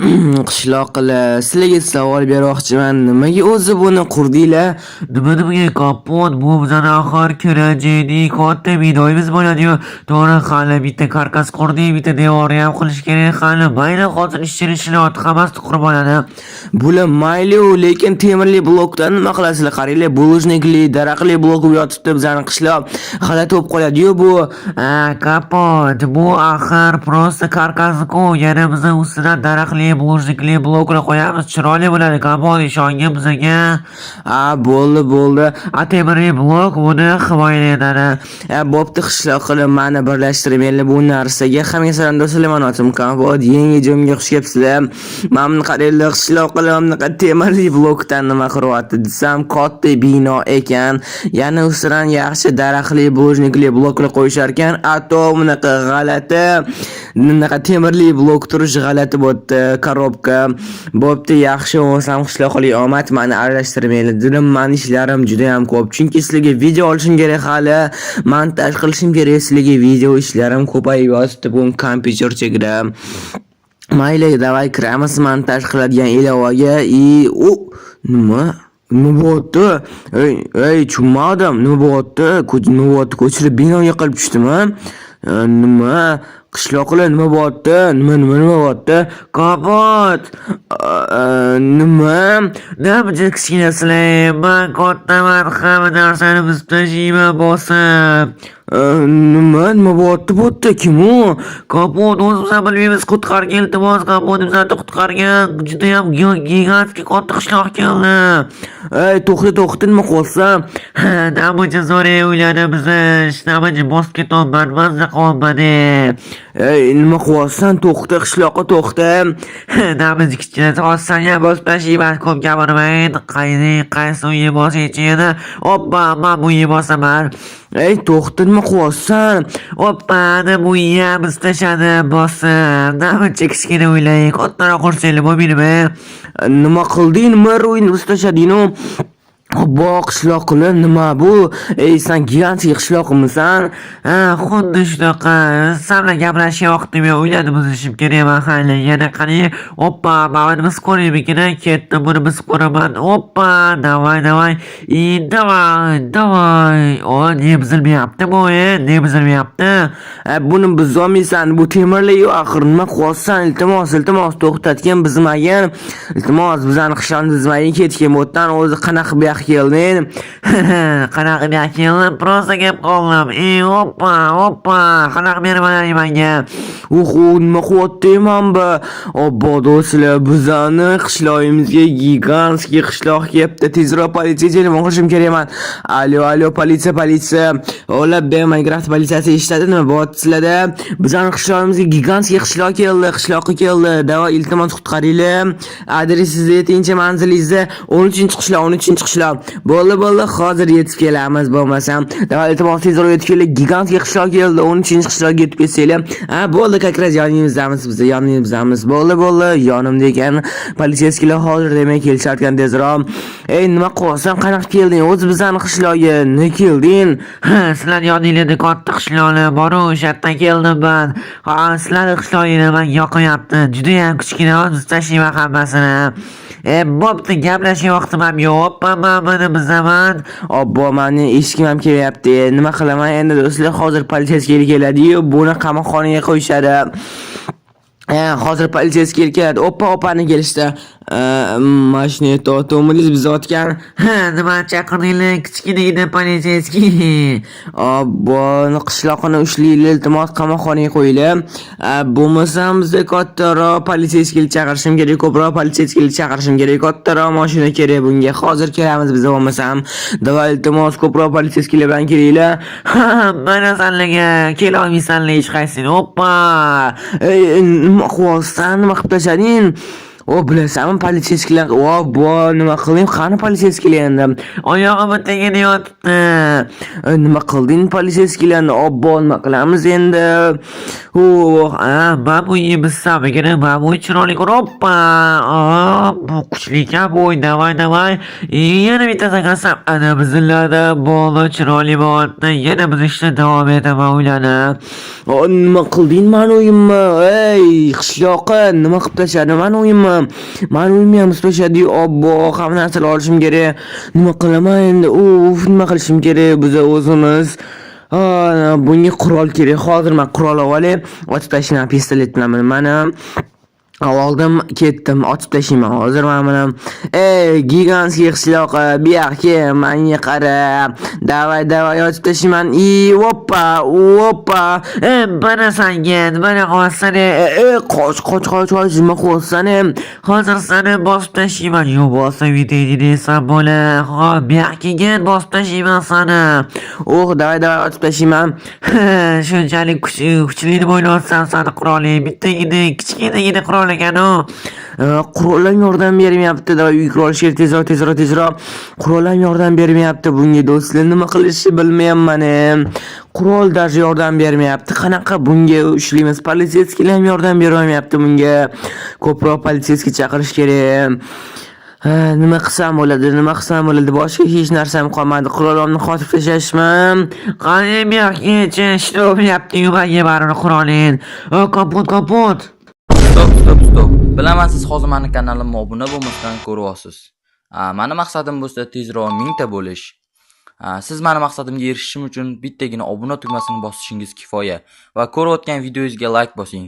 Qishloqlar, sizlarga savol bermoqchiman. Nimaga o'zi buni qurdinglar? Nimaga kapot bu bizani axir kelajakning katta binoyimiz bo'ladi-yu. To'g'ri, hali bitta karkas qurdik, bitta devorni ham qilish kerak. Hali mayli hozir ishlayapti, hammasi qurib oladi. Bular mayli-yu, lekin temirli blokdan nima qilasizlar? Qaranglar, bulujnikli, daraxtli blok yotibdi bizani qishloq. G'alati bo'lib qoladi-yu bu. Kapot, bu axir prosta karkas-ku. Yana biz ustidan daraxtli, bulujnikli bloklar qo'yamiz, chiroyli bo'ladi. Kapot, ishongin bizga. Bo'ldi. Temirli blok buni himoya etadi. Bo'pti, qishloqlar mani birlashtirib, endi bu narsaga hamma salom do'stlar, men otim Kapot, yangi joyga xush kelibsizlar. Mana qaranglar, qishloqlar bunaqa temirli blokdan nima qiryapti desam, katta bino ekan. Yana ustidan yaxshi daraxtli, bulujnikli bloklar qo'yishar ekan. Ato bunaqa g'alati, bunaqa temirli blok turish g'alati bo'ldi, korobka. Bo'pti, yaxshi bo'lsam qishloqlar omad, meni aralashtirmaylar. Dilim, meni ishlarim juda ham ko'p. Chunki sizlarga video olishim kerak, hali montaj qilishim kerak. Sizlarga video ishlarim ko'payib yotibdi bu kompyuter chegida. Mayli, davay kiramiz montaj qiladigan ilovaga. Nima bo'pti? Ey, chummadim. Nima bo'pti? Ko'chirib bino yiqilib tushdimi? Nima? Qishloqlar nima bo'pti? Nima bo'pti? Kapot. Nima kichkinasizlar? Men kattaman, hamma narsani biz tashiyman bosib. Nima bo'pti? Kim u? Kapot, o'zimiz bilmaymiz. Qutqargan, iltimos, Kapot bizani qutqargan. Juda ham gigantski katta qishloq keldi. Ey, to'xta, nima qilyapsan? Namacha zo'rey o'yladi bizni. Namacha bosib ketyapman, mazza qilyapman deb. Ey, nima qilyapsan? To'xta, qishloqqa to'xta. Namacha kichkina hozir ham bosib tashiyman, ko'p gapirmang. Qaysi uyga bosaychi-edi? Oppa, men bu uyga bosaman. Ey, to'xta, nima qilyapsan? Oppa, bu uyga biz tashadi bosib. Namacha kichkina o'ylang, kattaroq qursanglar bo'lmaydimi? Nima qilding? Nima uyni biz tashading-ku? Obbo, qishloqlar nima bu? Ey, sen gigantlik qishloqmisan? Xuddi shunaqa. Senlar gaplashgan vaqtim yo'q, uylarni buzishim kerak hali. Yana qani? Oppa, mana biz ko'raymikin, ketdim, buni biz ko'raman. Oppa, davay. Davay. Ne buzilmayapti bu, ne buzilmayapti? Buni buzolmaysan, bu temirli yo'q, axir nima qilyapsan? Iltimos, to'xtatgan bizmagan. Iltimos, bizani qishloqni buzmagin, ketgan bo'tdan o'zi qanaqa bu keldin? Qanaqa keldim? Prosta gap qoldim. Oppa, qanaqa bermalar menga? Nima qilyapman bu? Obbo, do'stlar, bizani qishlog'imizga gigantskiy qishloq kelibdi. Tezroq politsiya telefon qilishim kerakman. Alo, politsiya. Ola, Minecraft politsiyasi eshitadi, nima bo'lyapti sizlarda? Bizani qishlog'imizga gigantskiy qishloq keldi. Davo, iltimos qutqaringlar. Adresingizni aytingchi, manzilingizni 13-qishloq. Bo'ldi, hozir yetib kelamiz bo'lmasam. Davo, iltimos tezroq yetib keling. Gigantskiy qishloq keldi, 13-qishloqga yetib kelsanglar. Bo'ldi, kakraz yonimizdamiz biz. Bo'ldi, yonimda ekan. Politsiyachilar hozir demay kelishayotgan tezroq. Ey, nima qilyapsan? Qanaqa kelding? O'zi bizani qishlog'iga ne kelding? Sizlar yoningizda katta qishloqlar bor-ku, o'sha yerdan keldim men. Sizlarning qishlog'ingiz menga yoqmayapti. Juda ham kichkina, o'zi tashiyman hammasini. Bo'pti, gaplashgan vaqtim ham yo'q. Mana bizaman. Obbo, meni eshitgim ham kelyapti. Nima qilaman endi do'stlar? Hozir politsiyachilar keladi-yu, buni qamoqxonaga qo'yishadi. Hozir politsiyachilar keladi. Oppani kelishdi. Mashina to'g'rimiz biz otgan. Nima chaqirdinglar? Kichkinagina politsiyachi. Obbo, qishloqni ushlaylar, iltimos qamoqxonaga qo'yinglar. Bo'lmasam bizga kattaroq politsiyachilar chaqirishim kerak, ko'proq politsiyachilar chaqirishim kerak, kattaroq mashina kerak bunga. Hozir kelamiz biz bo'lmasam. Davay, iltimos ko'proq politsiyachilar bilan kelinglar. Mana senlarga kela olmaysanlar hech qaysing. Oppa. Nima qilyapsan? Nima qilib tashlading? O bilasanmi politsiyskilar? Bo, nima qilding? Qani politsiyskilar endi? Oyog'im tegadi yotibdi. Nima qilding politsiyskilarni? Obbo, nima qilamiz endi? Babuy biz sabigina babuy chiroyli hoppa. Bu kuchli kaboy, davay. Yana bitta sakasam ana bizlarda bola chiroyli bo'lyapti. Yana biz ishda davom etaman o'ylanib. Nima qilding mani uyimmi? Ey, qishloqqa nima qilib tashladi mani uyimmi? Mani uyimni ham tashladi. Obbo, hamma narsani olishim kerak. Nima qilaman endi? Nima qilishim kerak biz o'zimiz? Bunga qurol kerak. Hozir men qurol olay. Otib tashlayman pistolet bilan mana. Oldim, ketdim, otib tashlayman hozir men bilan. Ey, gigantskiy qishloq, bu yoqqa menga qara. Davay, otib tashlayman. Hoppa. Bana sangan, bana qolsana. Qoch, nima qo'ysan? Hozir seni bosib tashlayman. Yo, bosib yetaydi desam bo'la. Xo'p, bu yoqqa gel bosib tashlayman seni. Davay, otib tashlayman. Shunchalik kuchli deb o'ylayapsan seni quroling. Bittagina, kichkinagina qurol ekan-ku. Qurollar yordam bermayapti. Uyga olish kerak tezroq. Qurollar yordam bermayapti. Bunga do'stlar nima qilishni bilmayapman. Qurol даже yordam bermayapti. Qanaqa bunga ishlaymiz? Politsiyskilar ham yordam bermayapti bunga. Ko'proq politsiyskiy chaqirish kerak. Nima qilsam bo'ladi? Boshqa hech narsam qolmadi. Qurolimni qotib tashlashmi? Qani bu yoqqa ishlayapti-yu, menga baribir quroling. Kapot. Stop. Bilaman siz hozir meni kanalimga obuna bo'lmasdan ko'ryapsiz. Meni maqsadim bo'lsa tezroq 1000 ta bo'lish. Siz meni maqsadimga erishishim uchun bittagina obuna tugmasini bosishingiz kifoya va ko'rayotgan videoyingizga like bosing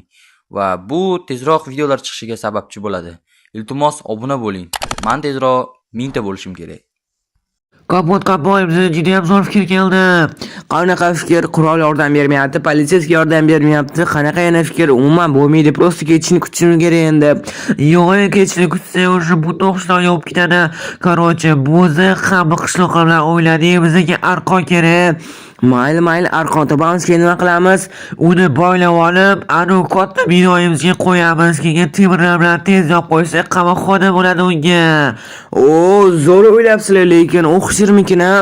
va bu tezroq videolar chiqishiga sababchi bo'ladi. Iltimos obuna bo'ling. Men tezroq 1000 ta bo'lishim kerak. Kapot, bizga juda ham zo'r fikr keldi. Qanaqa fikr? Qurol yordam bermayapti, politsiyskiy yordam bermayapti. Qanaqa yana fikr? Umuman bo'lmaydi. Prosta ketishni kutishimiz kerak endi. Yo'q, ketishni kutsa o'sha bu to'qishlar yopib ketadi. Короче, bo'zi hamma qishloqlar bilan o'yladik, bizga arqon kerak. Mayli, arqon topamiz, keyin nima qilamiz? Uni boylab olib, anu katta binoyimizga qo'yamiz. Keyin temirlar bilan tez yopib qo'ysak, qamoqxona bo'ladi unga. Zo'r o'ylabsizlar, lekin o'xshirmikin ha?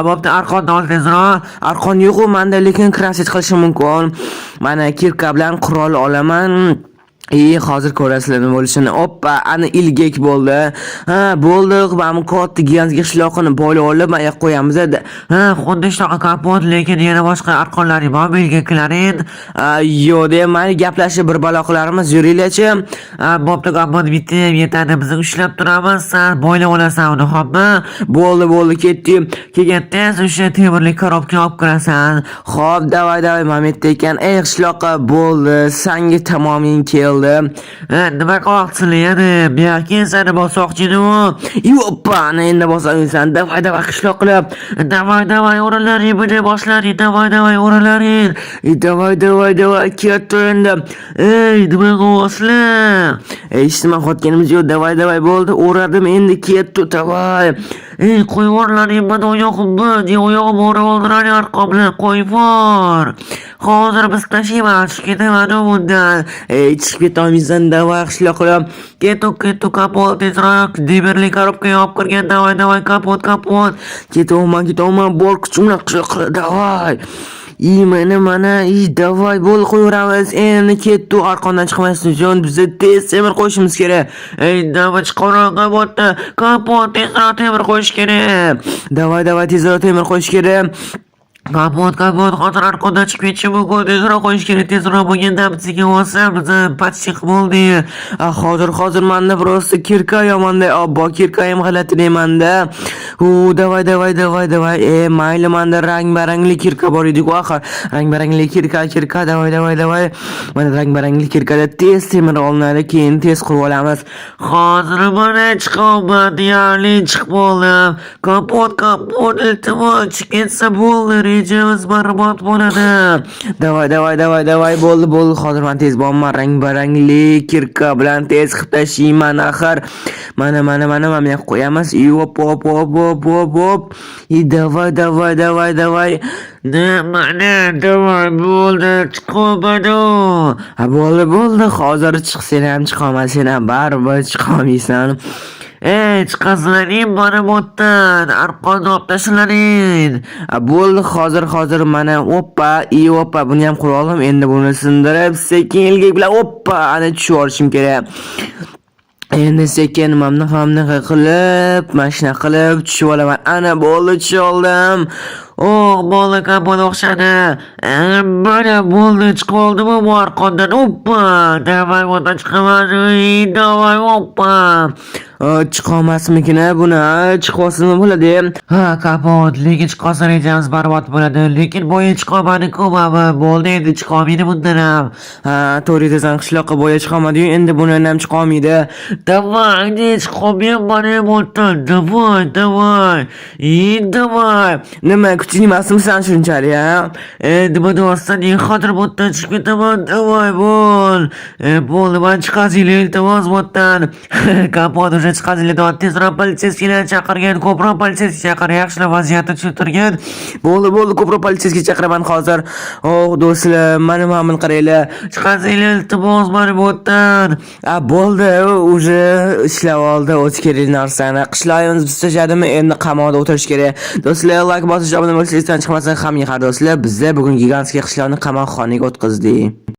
Bo'pti, arqonni ol tezroq. Arqon yo'q-ku, menda, lekin krasit qilishim mumkin. Mana kirka bilan qurol olaman. Hozir ko'rasizlar nima bo'lishini. Hoppa, ana ilgak bo'ldi. Bo'ldi. Mana katta gigantskiy qishloqni boylab olib, mana qo'yamiz. Xuddi shunaqa kapot, lekin yana boshqa arqonlaring bormi, ilgaklaring? Yo'q, deb mayli gaplashib bir balo qilarmiz, yuringlarchi. Bo'pti, kapot bitta ham yetadi. Biz ushlab turamiz, sen boylab olasan uni, xo'pmi? Bo'ldi, ketdim. Keyin tez o'sha temirli korobkaga olib kirasan. Xo'p, davay, Mametda ekan. Ey qishloqqa bo'ldi, senga tamoman keldi. Nima qilyapsizlar yana? Bu yoqqa seni bosoqchini-ku. Yoppa, endi bosasan. Davay qishloq qilib. Davay o'rinlaring buni boshlaring. Davay o'rinlaring. Davay ketdi endi. Ey, nima qilyapsizlar? Eshitmay qotganimiz yo'q. Davay bo'ldi. O'radim endi ketdi. Davay. Ey, qo'yvorlaring buni oyog'imni. Oyog'im o'rab oldilaring arqon bilan qo'yvor. Hozir biz tashlaymiz, chiqib ketaman bundan. Chiqib ketolmaysan, davay qishloq qilib. Kettu, kapot, tezroq. Demirli korobkaga olib kirgan, davay, kapot. Ketaman, bor kuchim bilan qishloq qilib, davay. Mana, davay bo'l qo'yamiz. Endi ketdi, arqondan chiqmasdan uchun biz tez temir qo'yishimiz kerak. Davay chiqaroq kapot, tezroq temir qo'yish kerak. Davay, tezroq temir qo'yish kerak. Kapot, hozir arqondan chiqib ketishi mumkin. Tezroq qo'yish kerak. Tezroq bo'lganda bizga olsa, biz patchiq bo'ldi. Hozir menda prosta kirka yomanda. Obbo, kirka ham g'alati deymanda. Davay. Mayli, menda rang-barangli kirka bor edi-ku axir. Rang-barangli kirka. Davay. Mana rang-barangli kirkada tez temir olinadi, keyin tez qurib olamiz. Hozir mana chiqaman, deyarli chiqib oldim. Kapot, iltimos, chiqib ketsa bo'ldi. rejamiz barbod bo'ladi. Davay, bo'ldi. Hozir men tez borman, rang-barangli kirka bilan tez qilib tashlayman axir. Mana men qo'yamiz. Hop. Davay. Davay bo'ldi, chiqobadi. Bo'ldi. Hozir chiqsan ham chiqolmasan ham baribir chiqolmaysan. Chiqasizlaring mana bu yerdan, arqonni olib tashlaring. Bo'ldi, hozir mana oppa, buni ham qilib oldim. Endi buni sindirib, sekin ilgak bilan ana tushib olishim kerak. Endi sekin mamni qilib, mashina qilib tushib olaman. Ana bo'ldi, tushib oldim. Bola kapon o'xshadi. Mana bo'ldi, chiqib oldimi bu arqondan? Davay o'ta chiqaman. Davay Chiqolmasmikin buni? Chiqolsimi bo'ladi? Kapot, lekin chiqolsa rejamiz barbod bo'ladi. Lekin bo'yi chiqolmadi-ku, bo'ldi, endi chiqolmaydi bundan ham. To'g'ri desan, qishloqqa bo'yi chiqolmadi-yu, endi bundan ham chiqolmaydi. Davay, chiqolmayman mana bu yerdan. Davay. Nima, kuching emasmi san shunchalik, Nima deyapsan? Xotir bu yerdan chiqib ketaman. Davay, bo'ldi, men chiqasizlar, iltimos bu yerdan. Kapot уже chiqasizlar, tezroq politsiyani chaqirgan, ko'proq politsiya chaqir, yaxshilab vaziyatni tushuntirgan. Bo'ldi, ko'proq politsiyaga chaqiraman hozir. Do'stlar, mana ma'mul qaranglar. Chiqasizlar, iltimos mana bu yerdan. Bo'ldi, уже ishlab oldi, o'zi kerak narsani. Qishloqimiz buzishadimi? Endi qamoqda o'tirish kerak. Do'stlar, like bosish, obuna bo'lishingizdan chiqmasin ham yig'ar do'stlar. Biz bugun gigantskiy qishloqni qamoqxonaga o'tkazdik.